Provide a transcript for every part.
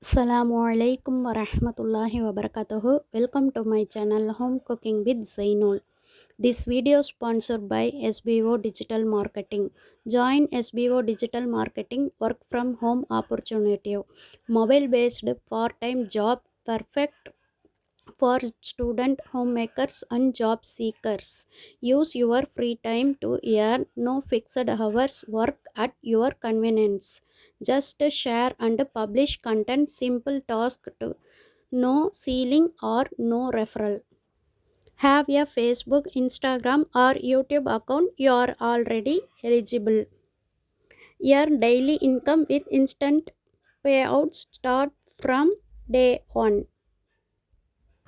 Assalamu alaikum warahmatullahi wabarakatuh. Welcome to my channel Home Cooking with Zainul. This video is sponsored by SBO Digital Marketing. Join SBO Digital Marketing work from home opportunity. Mobile based part-time job perfect for student homemakers and job seekers. Use your free time to earn no fixed hours, work at your convenience. Just share and publish content, simple task to no ceiling or no referral. Have a Facebook, Instagram or YouTube account, you are already eligible. Earn daily income with instant payouts, start from day 1.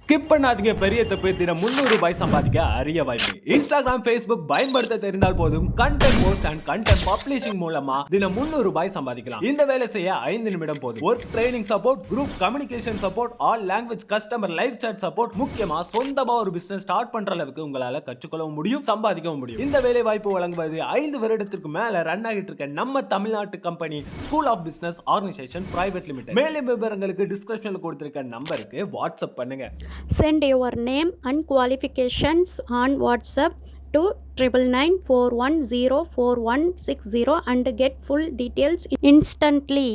Skip பண்ணாதீங்க. பெரிய தப்பு. தினம் 300 ரூபாய் சம்பாதிக்க அரிய வாய்ப்பு. Instagram, Facebook பயன்படுத்த தெரிந்தால் போதும். Content post and content publishing மூலமா தினம் 300 ரூபாய் சம்பாதிக்கலாம். இந்த வேலை செய்ய 5 நிமிடம் போதும். Work training support, group communication support, all language customer live chat support, முக்கியமா சொந்தமா ஒரு பிசினஸ் ஸ்டார்ட் பண்ற அளவுக்கு உங்களால கற்றுக்கொள்ளவும் முடியும், சம்பாதிக்கவும் முடியும். இந்த வேலை வாய்ப்பு வழங்குவது 5 வருடத்திற்கு மேல ரன் ஆகிட்டு இருக்க நம்ம தமிழ்நாட்டு company school of business organisation private limited. மேலும் விவரங்களுக்கு டிஸ்கிரிப்ஷன்ல கொடுத்திருக்க நம்பருக்கு வாட்ஸ்அப் பண்ணுங்க. Send your name and qualifications on WhatsApp to 9994104160 and get full details instantly.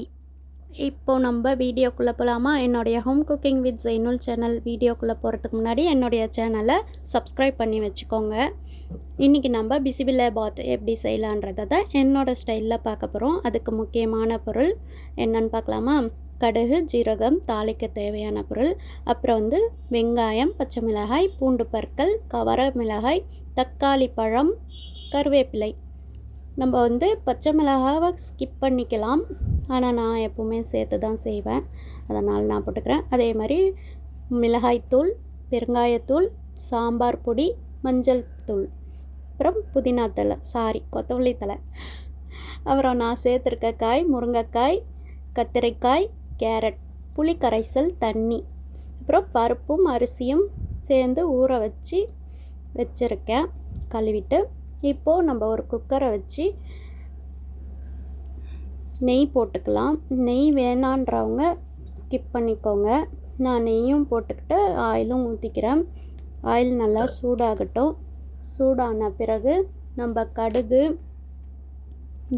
இப்போ நம்ம வீடியோக்குள்ளே போகலாமா? என்னுடைய home cooking with Zainul channel வீடியோக்குள்ளே போகிறதுக்கு முன்னாடி என்னுடைய சேனலை சப்ஸ்கிரைப் பண்ணி வச்சுக்கோங்க. இன்றைக்கி நம்ம பிசிபில்லா பாத் எப்படி செய்யலான்றதை தான் என்னோடய ஸ்டைலில் பார்க்க போகிறோம். அதுக்கு முக்கியமான பொருள் என்னன்னு பார்க்கலாமா? கடுகு, ஜீரகம், தாளிக்க தேவையான பொருள். அப்புறம் வெங்காயம், பச்சை மிளகாய், பூண்டு பற்கள், கவர மிளகாய், தக்காளி பழம், கருவேப்பிலை. நம்ம பச்சை மிளகாவை ஸ்கிப் பண்ணிக்கலாம், ஆனால் நான் எப்போவுமே சேர்த்து தான் செய்வேன், அதனால் நான் போட்டுக்கிறேன். அதே மாதிரி மிளகாய்த்தூள், பெருங்காயத்தூள், சாம்பார் பொடி, மஞ்சள் தூள், அப்புறம் புதினா தழை, கொத்தமல்லி தழை. அப்புறம் நான் சேர்த்துருக்க காய் முருங்கைக்காய், கத்திரிக்காய், கேரட், புளி கரைசல், தண்ணி, அப்புறம் பருப்பும் அரிசியும் சேர்ந்து ஊற வச்சுருக்கேன் கழுவிட்டு. இப்போது நம்ம ஒரு குக்கரை வச்சு நெய் போட்டுக்கலாம். நெய் வேணான்றவங்க ஸ்கிப் பண்ணிக்கோங்க. நான் நெய்யும் போட்டுக்கிட்டு ஆயிலும் ஊற்றிக்கிறேன். ஆயில் நல்லா சூடாகட்டும். சூடான பிறகு நம்ம கடுகு,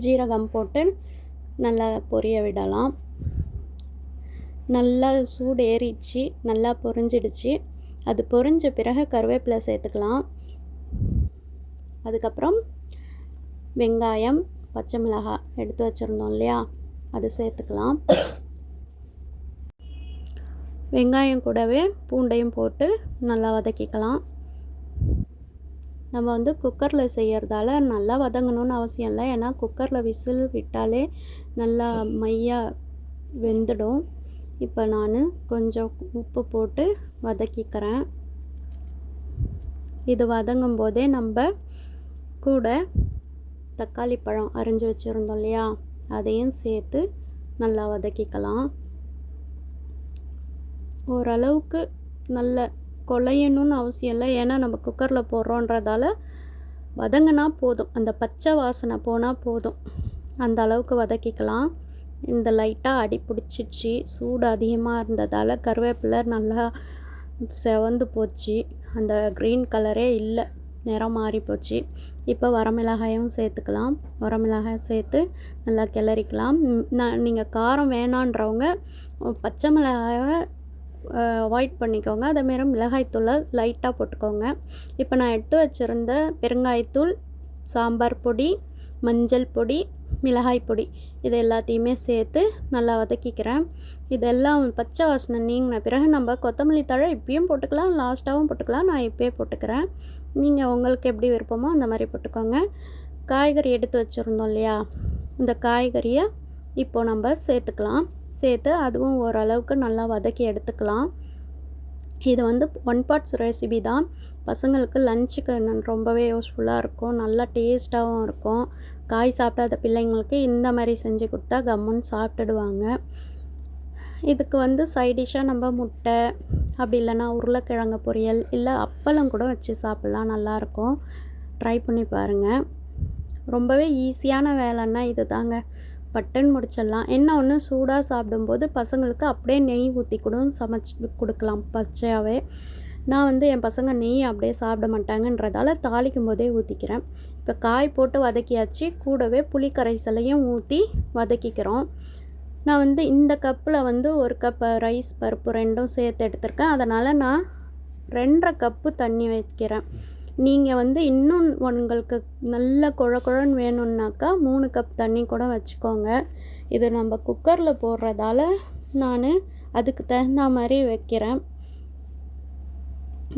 ஜீரகம் போட்டு நல்லா பொரிய விடலாம். நல்லா சூடு ஏறிடுச்சு, நல்லா பொரிஞ்சிடுச்சு. அது பொரிஞ்ச பிறகு கருவேப்பிலை சேர்த்துக்கலாம். அதுக்கப்புறம் வெங்காயம், பச்சை மிளகாய் எடுத்து வச்சுருந்தோம் இல்லையா, அது சேர்த்துக்கலாம். வெங்காயம் கூடவே பூண்டையும் போட்டு நல்லா வதக்கிக்கலாம். நம்ம குக்கரில் செய்கிறதால நல்லா வதங்கணும்னு அவசியம் இல்லை, ஏன்னா குக்கரில் விசில் விட்டாலே நல்லா மையாக வெந்துடும். இப்போ நான் கொஞ்சம் உப்பு போட்டு வதக்கிக்கிறேன். இது வதங்கும் போதே நம்ம கூட தக்காளி பழம் அரிஞ்சு வச்சுருந்தோம் இல்லையா, அதையும் சேர்த்து நல்லா வதக்கிக்கலாம். ஓரளவுக்கு நல்ல குழையணும்னு அவசியம் இல்லை, ஏன்னா நம்ம குக்கரில் போடுறோன்றதால வதங்கினா போதும், அந்த பச்சை வாசனை போனால் போதும், அந்த அளவுக்கு வதக்கிக்கலாம். இந்த லைட்டாக அடி பிடிச்சிடுச்சு, சூடு அதிகமாக இருந்ததால் கருவேப்பிலை நல்லா செவந்து போச்சு, அந்த க்ரீன் கலரே இல்லை, நிறம் மாறி போச்சு. இப்போ வரமிளகாயும் சேர்த்துக்கலாம். வரமிளகாய் சேர்த்து நல்லா கிளறிக்கலாம். நீங்கள் காரம் வேணான்றவங்க பச்சை மிளகாயை அவாய்ட் பண்ணிக்கோங்க, அதேமாரி மிளகாய்த்தூளை லைட்டாக போட்டுக்கோங்க. இப்போ நான் எடுத்து வச்சுருந்த பெருங்காயத்தூள், சாம்பார் பொடி, மஞ்சள் பொடி, மிளகாய் பொடி, இது எல்லாத்தையுமே சேர்த்து நல்லா வதக்கிக்கிறேன். இதெல்லாம் பச்சை வாசனை நீங்கின பிறகு நம்ம கொத்தமல்லி தழை இப்பயும் போட்டுக்கலாம், லாஸ்ட்டாகவும் போட்டுக்கலாம். நான் இப்போயே போட்டுக்கிறேன், நீங்கள் உங்களுக்கு எப்படி விருப்பமோ அந்த மாதிரி போட்டுக்கோங்க. காய்கறி எடுத்து வச்சுருந்தோம் இல்லையா, இந்த காய்கறியை இப்போது நம்ம சேர்த்துக்கலாம். சேர்த்து அதுவும் ஓரளவுக்கு நல்லா வதக்கி எடுத்துக்கலாம். இது 1 பார்ட்ஸ் ரெசிபி தான். பசங்களுக்கு லஞ்சுக்கு ரொம்பவே யூஸ்ஃபுல்லாக இருக்கும், நல்லா டேஸ்ட்டாகவும் இருக்கும். காய் சாப்பிடாத பிள்ளைங்களுக்கு இந்த மாதிரி செஞ்சு கொடுத்தா கம்முன்னு சாப்பிட்டுடுவாங்க. இதுக்கு சைடிஷ்ஷாக நம்ம முட்டை, அப்படி இல்லைன்னா உருளைக்கிழங்கு பொரியல், இல்லை அப்பளம் கூட வச்சு சாப்பிட்லாம், நல்லாயிருக்கும். ட்ரை பண்ணி பாருங்கள். ரொம்பவே ஈஸியான வேலைன்னா இது தாங்க. பட்டன் முடிச்சிடலாம். என்ன ஒன்று சூடாக சாப்பிடும்போது பசங்களுக்கு அப்படியே நெய் ஊற்றி கூட சமைச்சு கொடுக்கலாம் பச்சையாகவே. நான் வந்து என் பசங்க நெய் அப்படியே சாப்பிட மாட்டாங்கன்றதால தாளிக்கும் போதே ஊற்றிக்கிறேன். இப்போ காய் போட்டு வதக்கியாச்சு, கூடவே புளி கரைசலையும் ஊற்றி வதக்கிக்கிறோம். நான் வந்து இந்த கப்பில் வந்து 1 கப் ரைஸ் பருப்பு 2ம் சேர்த்து எடுத்திருக்கேன். அதனால் நான் 2.5 கப்பு தண்ணி வைக்கிறேன். நீங்கள் வந்து இன்னும் உங்களுக்கு நல்ல குழ குழன்னு வேணும்னாக்கா 3 கப் தண்ணி கூட வச்சுக்கோங்க. இது நம்ம குக்கரில் போடுறதால நான் அதுக்கு தகுந்த மாதிரி வைக்கிறேன்.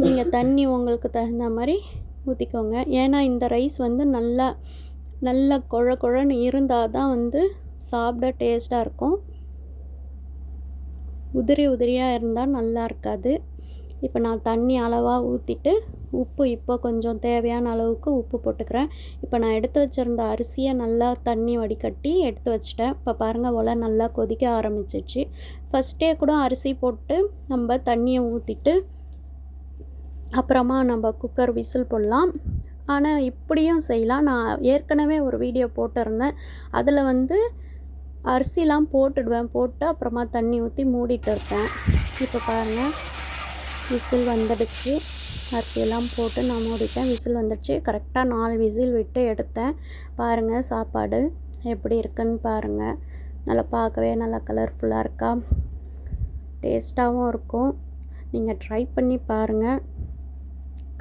நீங்கள் தண்ணி உங்களுக்கு தகுந்த மாதிரி ஊற்றிக்கோங்க. ஏன்னா இந்த ரைஸ் வந்து நல்லா குழ குழன்னு இருந்தால் தான் வந்து சாப்பிட டேஸ்ட்டாக இருக்கும். உதிரியாக இருந்தால் நல்லா இருக்காது. இப்போ நான் தண்ணி அளவாக ஊற்றிட்டு உப்பு இப்போ கொஞ்சம் தேவையான அளவுக்கு உப்பு போட்டுக்கிறேன். இப்போ நான் எடுத்து வச்சுருந்த அரிசியை நல்லா தண்ணி வடிகட்டி எடுத்து வச்சிட்டேன். இப்போ பாருங்கள் ஒலை நல்லா கொதிக்க ஆரம்பிச்சிச்சு. ஃபஸ்ட்டே கூட அரிசி போட்டு நம்ம தண்ணியை ஊற்றிட்டு அப்புறமா நம்ம குக்கர் விசில் போடலாம். ஆனால் இப்படியும் செய்யலாம். நான் ஏற்கனவே ஒரு வீடியோ போட்டிருந்தேன். அதில் வந்து அரிசிலாம் போட்டு அப்புறமா தண்ணி ஊற்றி மூடிட்டு இருக்கேன். இப்போ பாருங்கள் விசில் வந்துடுச்சு. அரிசியெல்லாம் போட்டு நான் மூடிட்டேன். விசில் வந்துடுச்சு. கரெக்டாக 4 விசில் விட்டு எடுத்தேன். பாருங்கள் சாப்பாடு எப்படி இருக்குன்னு பாருங்கள். நல்லா பார்க்கவே நல்லா கலர்ஃபுல்லாக இருக்கா, டேஸ்ட்டாகவும் இருக்கும். நீங்கள் ட்ரை பண்ணி பாருங்கள்.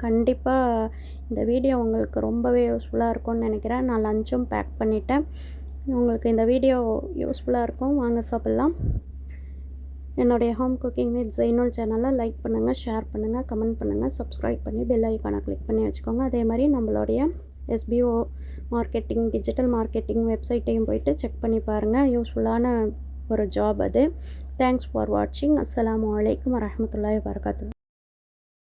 கண்டிப்பாக இந்த வீடியோ உங்களுக்கு ரொம்பவே யூஸ்ஃபுல்லாக இருக்கும்னு நினைக்கிறேன். நான் லஞ்சும் பேக் பண்ணிட்டேன். உங்களுக்கு இந்த வீடியோ யூஸ்ஃபுல்லாக இருக்கும். வாங்க சாப்பிட்லாம். என்னுடைய ஹோம் குக்கிங் வித் ஜெய்னூல் சேனலை லைக் பண்ணுங்கள், ஷேர் பண்ணுங்கள், கமெண்ட் பண்ணுங்கள், சப்ஸ்கிரைப் பண்ணி பெல் ஐக்கானை கிளிக் பண்ணி வச்சுக்கோங்க. அதே மாதிரி நம்மளுடைய SBO மார்க்கெட்டிங், டிஜிட்டல் மார்க்கெட்டிங் வெப்சைட்டையும் போயிட்டு செக் பண்ணி பாருங்கள். யூஸ்ஃபுல்லான ஒரு ஜாப் அது. தேங்க்ஸ் ஃபார் வாட்சிங். அஸ்ஸலாமு அலைக்கும் வரஹ்மத்துல்லாஹி வபரகாத்துஹு.